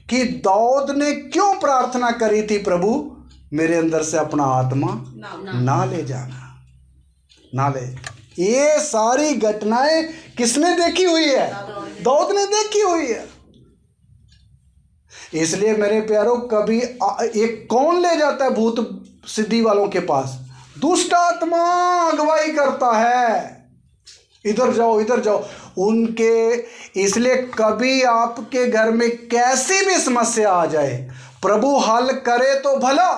कि दाऊद ने क्यों प्रार्थना करी थी, प्रभु मेरे अंदर से अपना आत्मा ना ले जाना, ना ले। ये सारी घटनाएं किसने देखी हुई है? दाऊद ने देखी हुई है। इसलिए मेरे प्यारों, कभी एक कौन ले जाता है भूत सिद्धि वालों के पास? दुष्ट आत्मा अगुवाई करता है, इधर जाओ इधर जाओ उनके। इसलिए कभी आपके घर में कैसी भी समस्या आ जाए, प्रभु हल करे तो भला,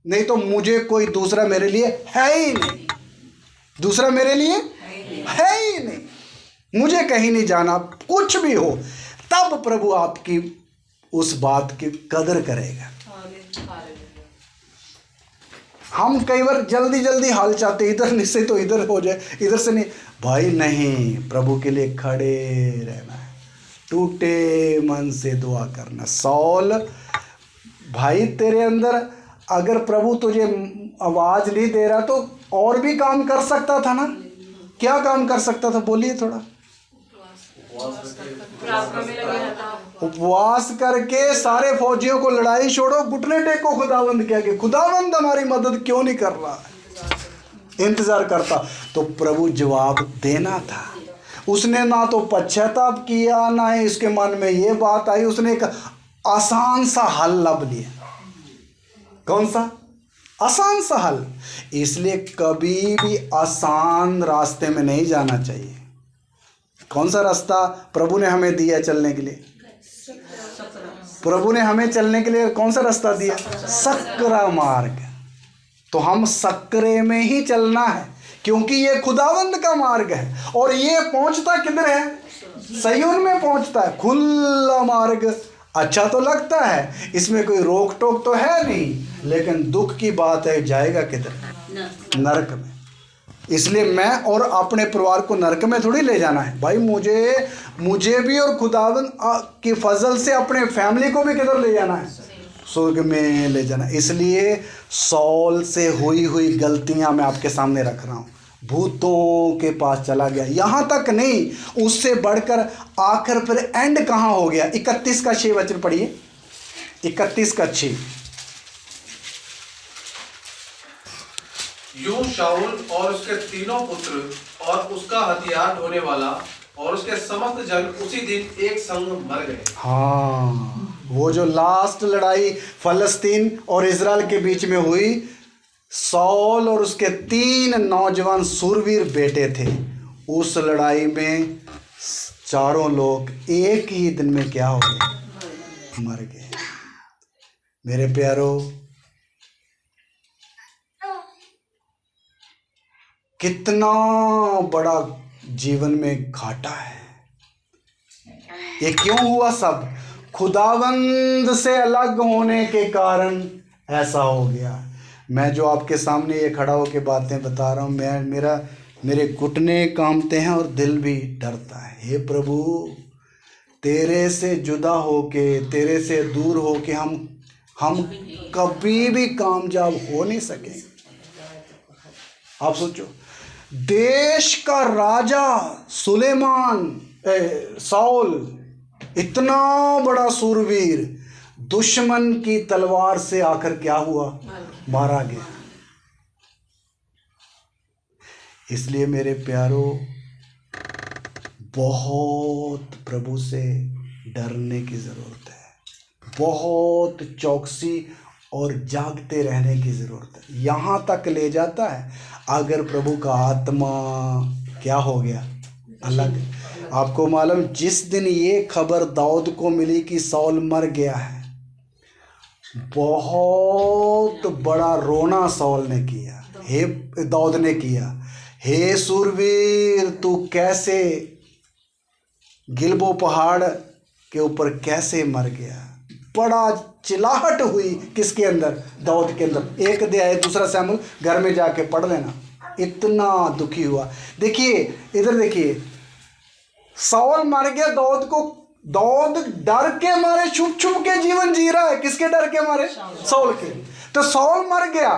नहीं तो मुझे कोई दूसरा मेरे लिए है ही नहीं, दूसरा मेरे लिए है ही नहीं, मुझे कहीं नहीं जाना। कुछ भी हो तब प्रभु आपकी उस बात की कदर करेगा। हम कई बार जल्दी जल्दी हाल चाहते, इधर से तो इधर हो जाए, इधर से नहीं। भाई नहीं, प्रभु के लिए खड़े रहना है, टूटे मन से दुआ करना। सौल भाई, तेरे अंदर अगर प्रभु तुझे आवाज नहीं दे रहा तो और भी काम कर सकता था ना। क्या काम कर सकता था, बोलिए थोड़ा। उपवास करके सारे फौजियों को लड़ाई छोड़ो, घुटने टेको खुदावंद के आगे, खुदावंद हमारी मदद क्यों नहीं कर रहा है। इंतजार करता। तो प्रभु जवाब देना था। उसने ना तो पश्चाताप किया, ना ही इसके मन में ये बात आई। उसने एक आसान सा हल लब लिया। कौन सा? आसान सा हल। इसलिए कभी भी आसान रास्ते में नहीं जाना चाहिए। कौन सा रास्ता प्रभु ने हमें दिया चलने के लिए? प्रभु ने हमें चलने के लिए कौन सा रास्ता दिया? सकरा मार्ग। तो हम सकरे में ही चलना है, क्योंकि ये खुदावंद का मार्ग है। और ये पहुंचता किधर है? सयोन में पहुंचता है। खुला मार्ग अच्छा तो लगता है, इसमें कोई रोक टोक तो है नहीं, लेकिन दुख की बात है, जाएगा किधर? नरक में। इसलिए मैं और अपने परिवार को नरक में थोड़ी ले जाना है भाई। मुझे भी और खुदावंद की फजल से अपने फैमिली को भी किधर ले जाना है? स्वर्ग में ले जाना। इसलिए सौल से हुई गलतियां मैं आपके सामने रख रहा हूँ। भूतों के पास चला गया, यहाँ तक नहीं, उससे बढ़कर आखिर फिर एंड कहाँ हो गया? 31 का 6 वचन पढ़िए। 31 का 6। यूं शाऊल और उसके तीनों पुत्र और उसका हथियार ढोने वाला और उसके समस्त जन उसी दिन एक संग मर गए। हाँ, वो जो लास्ट लड़ाई फलस्तीन और इजराइल के बीच में हुई, सौल और उसके 3 नौजवान सूरवीर बेटे थे। उस लड़ाई में चारों लोग एक ही दिन में क्या हो गए? मर गए। मेरे प्यारो, कितना बड़ा जीवन में घाटा है। ये क्यों हुआ? सब खुदावंद से अलग होने के कारण ऐसा हो गया। मैं जो आपके सामने ये खड़ा होकर बातें बता रहा हूँ, मेरे घुटने कांपते हैं और दिल भी डरता है। हे प्रभु, तेरे से जुदा होके, तेरे से दूर होके हम कभी भी कामयाब हो नहीं सकेंगे। आप सोचो, देश का राजा सुलेमान, साउल, इतना बड़ा सूरवीर, दुश्मन की तलवार से आकर क्या हुआ? मारा गया। इसलिए मेरे प्यारो, बहुत प्रभु से डरने की जरूरत है। बहुत चौकसी और जागते रहने की जरूरत है। यहाँ तक ले जाता है अगर प्रभु का आत्मा क्या हो गया? अलग। आपको मालूम, जिस दिन ये खबर दाऊद को मिली कि साउल मर गया है, बहुत बड़ा रोना साउल ने किया, दाऊद ने किया। हे सूरवीर, तू कैसे गिलबो पहाड़ के ऊपर कैसे मर गया? बड़ा चिल्लाहट हुई। किसके अंदर? दाऊद के अंदर। 1 अध्याय 2 शमूएल घर में जाके पढ़ लेना। इतना दुखी हुआ। देखिए, इधर देखिए, साउल मर गया, दाऊद डर के मारे छुप छुप के जीवन जी रहा है। किसके डर के मारे? साउल के। तो साउल मर गया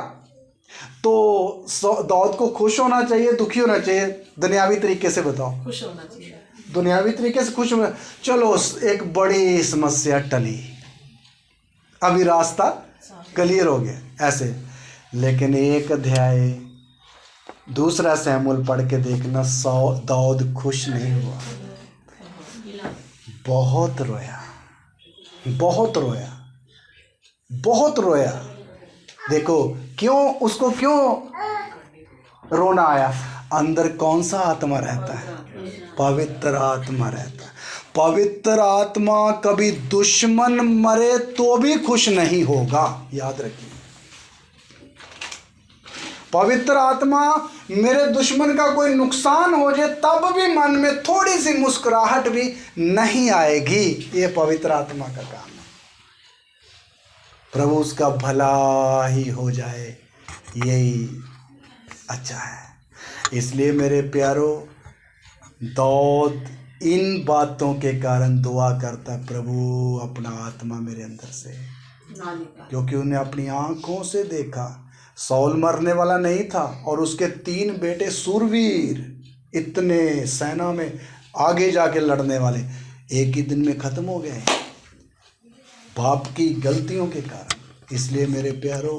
तो दाऊद को खुश होना चाहिए, दुखी होना चाहिए? दुनियावी तरीके से बताओ। खुश होना चाहिए। दुनियावी तरीके से खुश होना। चलो, एक बड़ी समस्या टली, अभी रास्ता क्लियर हो गया ऐसे। लेकिन 1 अध्याय 2 शमूएल पढ़ के देखना, दाऊद खुश नहीं हुआ। बहुत रोया, बहुत रोया, बहुत रोया। देखो क्यों, उसको क्यों रोना आया? अंदर कौन सा आत्मा रहता है? पवित्र आत्मा रहता है। पवित्र आत्मा कभी दुश्मन मरे तो भी खुश नहीं होगा, याद रखिए। पवित्र आत्मा, मेरे दुश्मन का कोई नुकसान हो जाए तब भी मन में थोड़ी सी मुस्कुराहट भी नहीं आएगी। ये पवित्र आत्मा का काम है। प्रभु उसका भला ही हो जाए, यही अच्छा है। इसलिए मेरे प्यारो, दाऊद इन बातों के कारण दुआ करता, प्रभु अपना आत्मा मेरे अंदर से, क्योंकि उन्हें अपनी आंखों से देखा साउल मरने वाला नहीं था और उसके 3 बेटे सूरवीर, इतने सेना में आगे जाके लड़ने वाले, एक ही दिन में खत्म हो गए बाप की गलतियों के कारण। इसलिए मेरे प्यारो,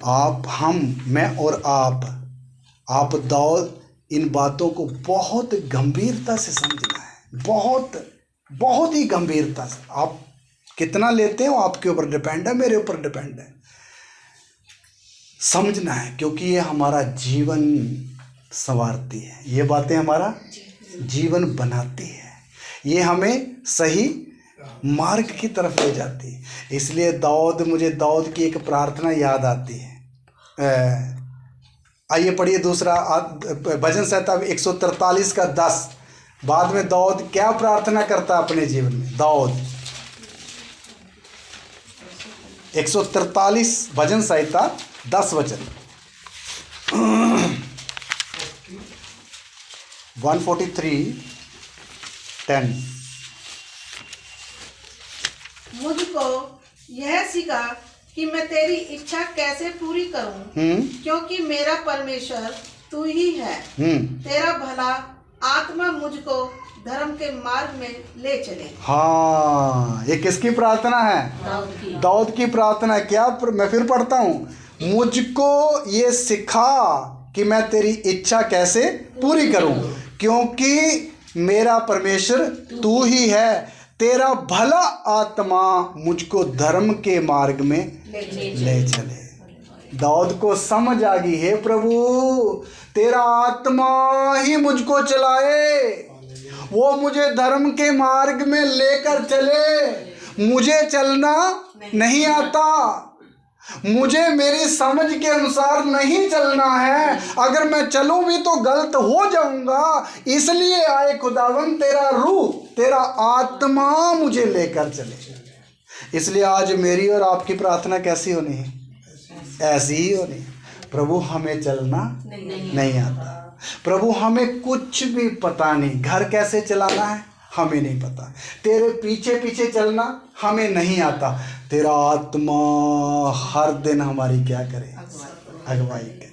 मैं और आप दाऊद, इन बातों को बहुत गंभीरता से समझना है, बहुत ही गंभीरता से। आप कितना लेते हो आपके ऊपर डिपेंड है, मेरे ऊपर डिपेंड है। समझना है, क्योंकि ये हमारा जीवन संवारती है, ये बातें हमारा जीवन बनाती है, ये हमें सही मार्ग की तरफ ले जाती है। इसलिए मुझे दाऊद की एक प्रार्थना याद आती है। आइए पढ़िए दूसरा भजन संहिता 143 का 10। बाद में दाऊद क्या प्रार्थना करता अपने जीवन में। दाऊद 143 भजन संहिता 10 वचन 143:10। मुझको यह सिखा कि मैं तेरी इच्छा कैसे पूरी करूं, क्योंकि मेरा परमेश्वर तू ही है। तेरा भला आत्मा मुझको धर्म के मार्ग में ले चले। हाँ, ये किसकी प्रार्थना है? दाऊद की प्रार्थना। क्या मैं फिर पढ़ता हूँ, मुझको ये सिखा कि मैं तेरी इच्छा कैसे पूरी करूं, क्योंकि मेरा परमेश्वर तू ही है। तेरा भला आत्मा मुझको धर्म के मार्ग में ले चले। दाऊद को समझ आ गई, हे प्रभु तेरा आत्मा ही मुझको चलाए, वो मुझे धर्म के मार्ग में लेकर चले। मुझे चलना नहीं आता, मुझे मेरी समझ के अनुसार नहीं चलना है। अगर मैं चलूं भी तो गलत हो जाऊंगा। इसलिए आए खुदावंद, तेरा रूह, तेरा आत्मा मुझे लेकर चले। इसलिए आज मेरी और आपकी प्रार्थना कैसी होनी है? ऐसी ही होनी है। प्रभु हमें चलना नहीं आता, प्रभु हमें कुछ भी पता नहीं, घर कैसे चलाना है हमें नहीं पता, तेरे पीछे पीछे चलना हमें नहीं आता। तेरा आत्मा हर दिन हमारी क्या करे? अगुवाई करे,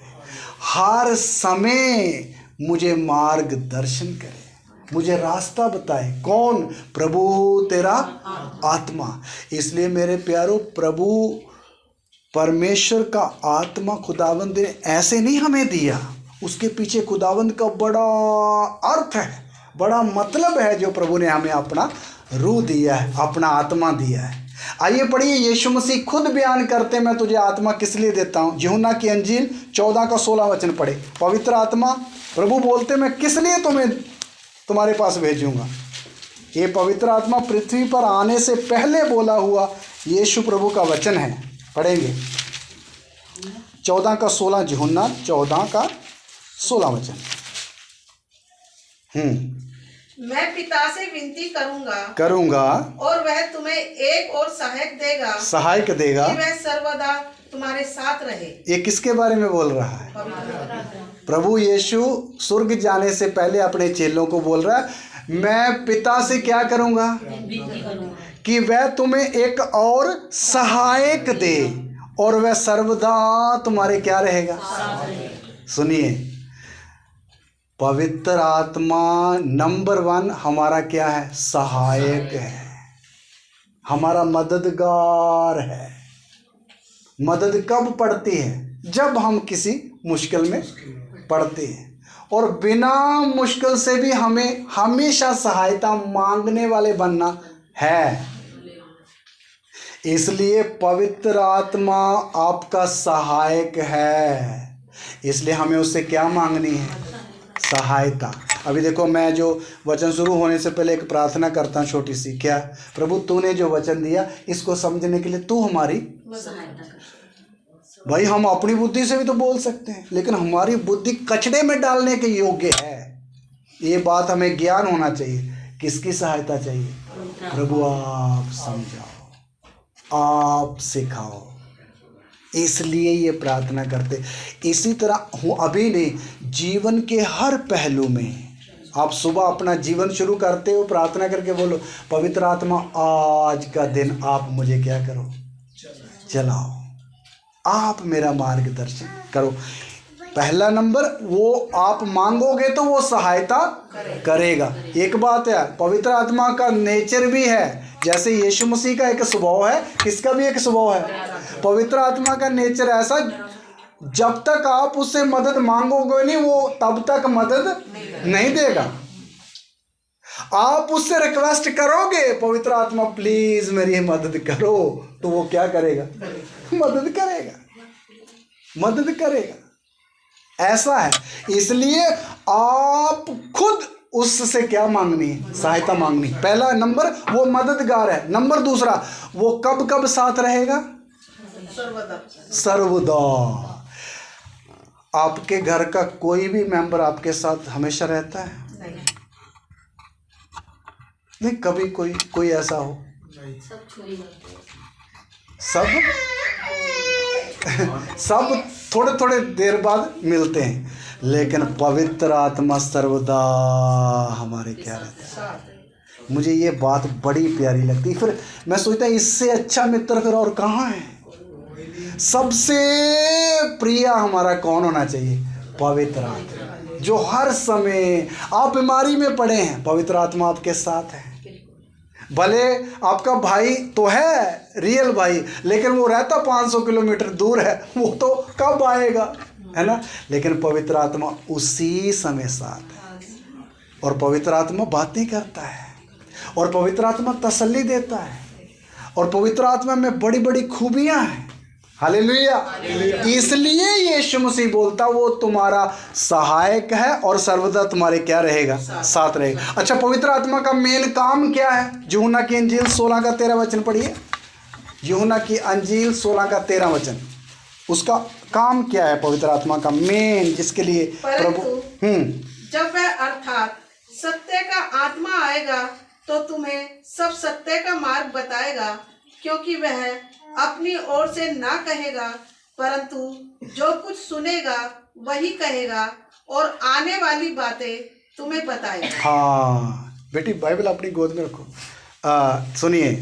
हर समय मुझे मार्गदर्शन करे, मुझे रास्ता बताए। कौन? प्रभु तेरा आत्मा। इसलिए मेरे प्यारो, प्रभु परमेश्वर का आत्मा खुदावंद ने ऐसे नहीं हमें दिया, उसके पीछे खुदावंद का बड़ा अर्थ है, बड़ा मतलब है, जो प्रभु ने हमें अपना रूह दिया है, अपना आत्मा दिया है। आइए पढ़िए, यीशु मसीह खुद बयान करते, मैं तुझे आत्मा किस लिए देता हूँ। यूहन्ना की अंजील 14 का 16 वचन पढ़े। पवित्र आत्मा, प्रभु बोलते मैं किस लिए तुम्हारे पास भेजूंगा। ये पवित्र आत्मा पृथ्वी पर आने से पहले बोला हुआ यीशु प्रभु का वचन है। पढ़ेंगे 14 का 16, यूहन्ना 14 का 16 वचन। मैं पिता से विनती करूंगा और वह तुम्हें एक और सहायक देगा कि वह सर्वदा तुम्हारे साथ रहे। ये किसके बारे में बोल रहा है? प्रभु यीशु स्वर्ग जाने से पहले अपने चेलों को बोल रहा है, मैं पिता से क्या करूंगा? कि वह तुम्हें एक और सहायक दे और वह सर्वदा तुम्हारे क्या रहेगा? सुनिए, पवित्र आत्मा नंबर 1 हमारा क्या है? सहायक है, हमारा मददगार है। मदद कब पड़ती है? जब हम किसी मुश्किल में पड़ते हैं, और बिना मुश्किल से भी हमें हमेशा सहायता मांगने वाले बनना है। इसलिए पवित्र आत्मा आपका सहायक है, इसलिए हमें उससे क्या मांगनी है? सहायता। अभी देखो, मैं जो वचन शुरू होने से पहले एक प्रार्थना करता हूँ छोटी सी। क्या? प्रभु तूने जो वचन दिया इसको समझने के लिए तू हमारी सहायता कर। भाई हम अपनी बुद्धि से भी तो बोल सकते हैं, लेकिन हमारी बुद्धि कचड़े में डालने के योग्य है। ये बात हमें ज्ञान होना चाहिए। किसकी सहायता चाहिए? प्रभु आप समझाओ, आप सिखाओ। इसलिए ये प्रार्थना करते। इसी तरह हूँ अभी नहीं, जीवन के हर पहलू में आप सुबह अपना जीवन शुरू करते हो, प्रार्थना करके बोलो, पवित्र आत्मा आज का दिन आप मुझे क्या करो? चलाओ, आप मेरा मार्गदर्शन करो। पहला नंबर, वो आप मांगोगे तो वो सहायता करेगा। एक बात है, पवित्र आत्मा का नेचर भी है, जैसे यीशु मसीह का एक स्वभाव है, किसका भी एक स्वभाव है? पवित्र आत्मा का नेचर ऐसा, जब तक आप उससे मदद मांगोगे नहीं वो तब तक मदद नहीं देगा। आप उससे रिक्वेस्ट करोगे पवित्र आत्मा प्लीज मेरी मदद करो, तो वो क्या करेगा? मदद करेगा, मदद करेगा। ऐसा है, इसलिए आप खुद उससे क्या मांगनी है? सहायता मांगनी। पहला नंबर वो मददगार है। नंबर दूसरा वो कब कब साथ रहेगा? सर्वदा। सर्वदा। आपके घर का कोई भी मेंबर आपके साथ हमेशा रहता है? नहीं, कभी कोई ऐसा हो? सब थोड़े थोड़े देर बाद मिलते हैं, लेकिन पवित्र आत्मा सर्वदा हमारे क्या रहता है। मुझे ये बात बड़ी प्यारी लगती। फिर मैं सोचता इससे अच्छा मित्र फिर और कहाँ है? सबसे प्रिय हमारा कौन होना चाहिए? पवित्र आत्मा, जो हर समय आप बीमारी में पड़े हैं, पवित्र आत्मा आपके साथ है। भले आपका भाई तो है रियल भाई, लेकिन वो रहता 500 किलोमीटर दूर है, वो तो कब आएगा, है ना? लेकिन पवित्र आत्मा उसी समय साथ है। और पवित्र आत्मा बातें करता है, और पवित्र आत्मा तसल्ली देता है, और पवित्र आत्मा में बड़ी बड़ी खूबियां हैं। हालेलुया। इसलिए यीशु मसीह बोलता वो तुम्हारा सहायक है और सर्वदा तुम्हारे क्या रहेगा? साथ रहेगा। अच्छा, पवित्र आत्मा का मेन काम क्या है? यूहन्ना की अंजील 16 का 13 वचन पढ़िए। यूहन्ना की अंजील 16 का 13 वचन। उसका काम क्या है पवित्र आत्मा का मेन, जिसके लिए प्रभु जब वह अर्थात सत्य का आत्मा आएगा तो तुम्हें सब सत्य का मार्ग बताएगा, क्योंकि वह अपनी ओर से ना कहेगा, परंतु जो कुछ सुनेगा वही कहेगा और आने वाली बातें तुम्हें बताएगा। हाँ बेटी, बाइबल अपनी गोद में रखो। सुनिए,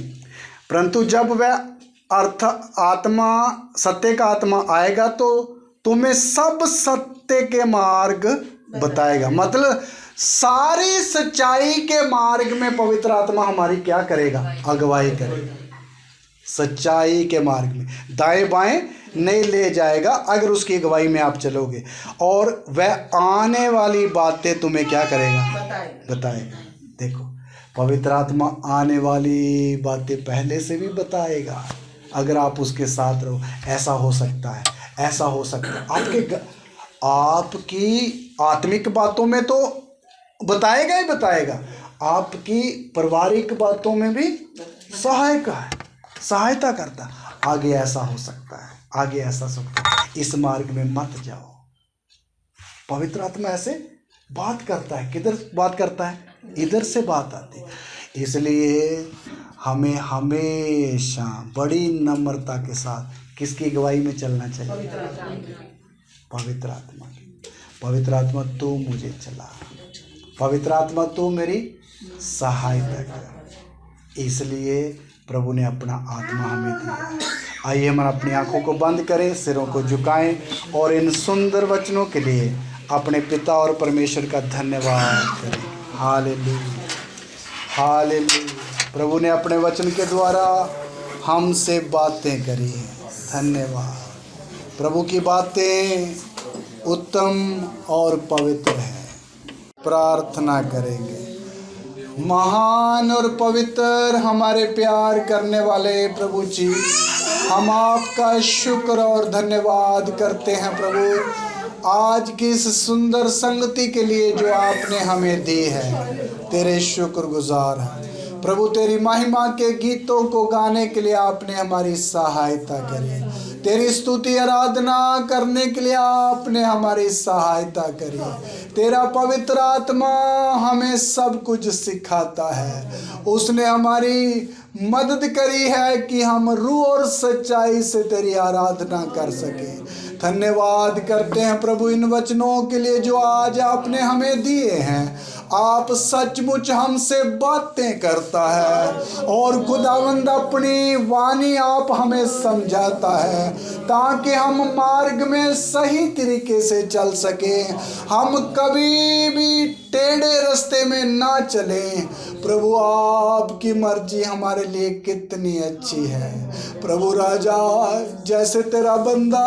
परंतु जब वह अर्थ आत्मा सत्य का आत्मा आएगा तो तुम्हें सब सत्य के मार्ग बताएगा। मतलब सारी सच्चाई के मार्ग में पवित्र आत्मा हमारी क्या करेगा? अगुवाई करेगा। सच्चाई के मार्ग में दाएं बाएं नहीं ले जाएगा अगर उसकी अगुवाई में आप चलोगे, और वह आने वाली बातें तुम्हें क्या करेगा? बताएगा। देखो, पवित्र आत्मा आने वाली बातें पहले से भी बताएगा अगर आप उसके साथ रहो। ऐसा हो सकता है, ऐसा हो सकता है। आपकी आत्मिक बातों में तो बताएगा ही बताएगा, आपकी पारिवारिक बातों में भी सहायता करता। आगे ऐसा हो सकता है, आगे ऐसा हो सकता है, इस मार्ग में मत जाओ। पवित्र आत्मा ऐसे बात करता है। किधर बात करता है? इधर से बात आती है। इसलिए हमें हमेशा बड़ी नम्रता के साथ किसकी अगुवाई में चलना चाहिए? पवित्र आत्मा की। पवित्र आत्मा तू मुझे चला, पवित्र आत्मा तू मेरी सहायता कर। इसलिए प्रभु ने अपना आत्मा हमें दिया। आइए हम अपनी आंखों को बंद करें, सिरों को झुकाएं और इन सुंदर वचनों के लिए अपने पिता और परमेश्वर का धन्यवाद करें। Hallelujah, hallelujah. प्रभु ने अपने वचन के द्वारा हमसे बातें करी हैं। धन्यवाद। प्रभु की बातें उत्तम और पवित्र हैं। प्रार्थना करेंगे। महान और पवित्र हमारे प्यार करने वाले प्रभु जी, हम आपका शुक्र और धन्यवाद करते हैं प्रभु, आज की इस सुंदर संगति के लिए जो आपने हमें दी है। तेरे शुक्रगुजार हैं प्रभु। तेरी महिमा के गीतों को गाने के लिए आपने हमारी सहायता करी। तेरी स्तुति आराधना करने के लिए आपने हमारी सहायता करी। तेरा पवित्र आत्मा हमें सब कुछ सिखाता है। उसने हमारी मदद करी है कि हम रूह और सच्चाई से तेरी आराधना कर सके। धन्यवाद करते हैं प्रभु इन वचनों के लिए जो आज आपने हमें दिए हैं। आप सचमुच हमसे बातें करता है और खुदावंद अपनी वाणी आप हमें समझाता है ताकि हम मार्ग में सही तरीके से चल सकें। हम कभी भी टेढ़े रास्ते में ना चलें। प्रभु आपकी मर्जी हमारे लिए कितनी अच्छी है। प्रभु राजा, जैसे तेरा बंदा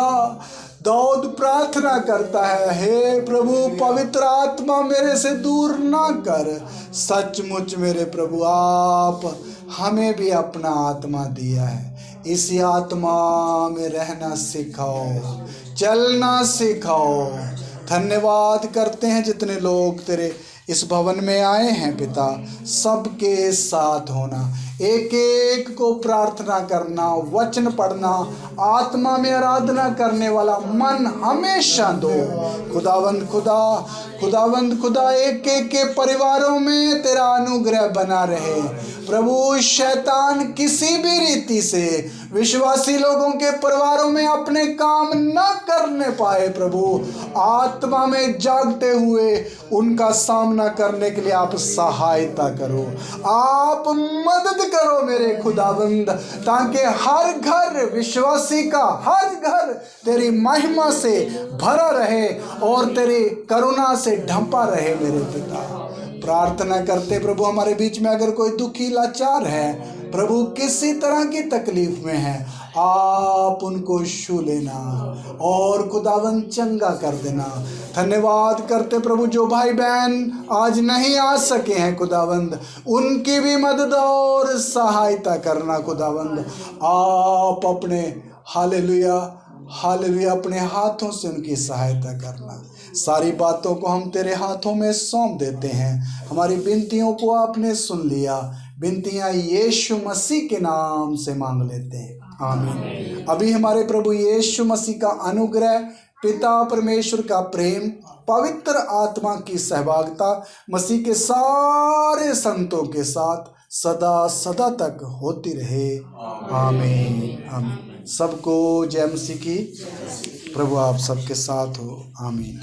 दाऊद प्रार्थना करता है, हे प्रभु पवित्र आत्मा मेरे से दूर ना कर। सचमुच मेरे प्रभु आप हमें भी अपना आत्मा दिया है, इसी आत्मा में रहना सिखाओ, चलना सिखाओ। धन्यवाद करते हैं जितने लोग तेरे इस भवन में आए हैं पिता, सबके साथ होना, एक एक को प्रार्थना करना, वचन पढ़ना, आत्मा में आराधना करने वाला मन हमेशा दो। खुदावंद खुदा एक एक के परिवारों में तेरा अनुग्रह बना रहे प्रभु। शैतान किसी भी रीति से विश्वासी लोगों के परिवारों में अपने काम न करने पाए प्रभु। आत्मा में जागते हुए उनका सामना करने के लिए आप सहायता करो, आप मदद करो मेरे खुदावंद, ताकि हर घर विश्वासी का हर घर तेरी महिमा से भरा रहे और तेरी करुणा से ढंपा रहे मेरे पिता। प्रार्थना करते प्रभु हमारे बीच में अगर कोई दुखी लाचार है प्रभु, किसी तरह की तकलीफ में है, आप उनको छू लेना और खुदावंद चंगा कर देना। धन्यवाद करते प्रभु जो भाई बहन आज नहीं आ सके हैं खुदावंद, उनकी भी मदद और सहायता करना खुदावंद। आप अपने हालेलुया हालेलुया अपने हाथों से उनकी सहायता करना। सारी बातों को हम तेरे हाथों में सौंप देते हैं। हमारी विनतियों को आपने सुन लिया, विनतियाँ यीशु मसीह के नाम से मांग लेते हैं, आमीन। अभी हमारे प्रभु यीशु मसीह का अनुग्रह, पिता परमेश्वर का प्रेम, पवित्र आत्मा की सहभागिता मसीह के सारे संतों के साथ सदा सदा तक होती रहे, आमीन आमीन। सबको जय मसीह की। प्रभु आप सबके साथ हो, आमीन।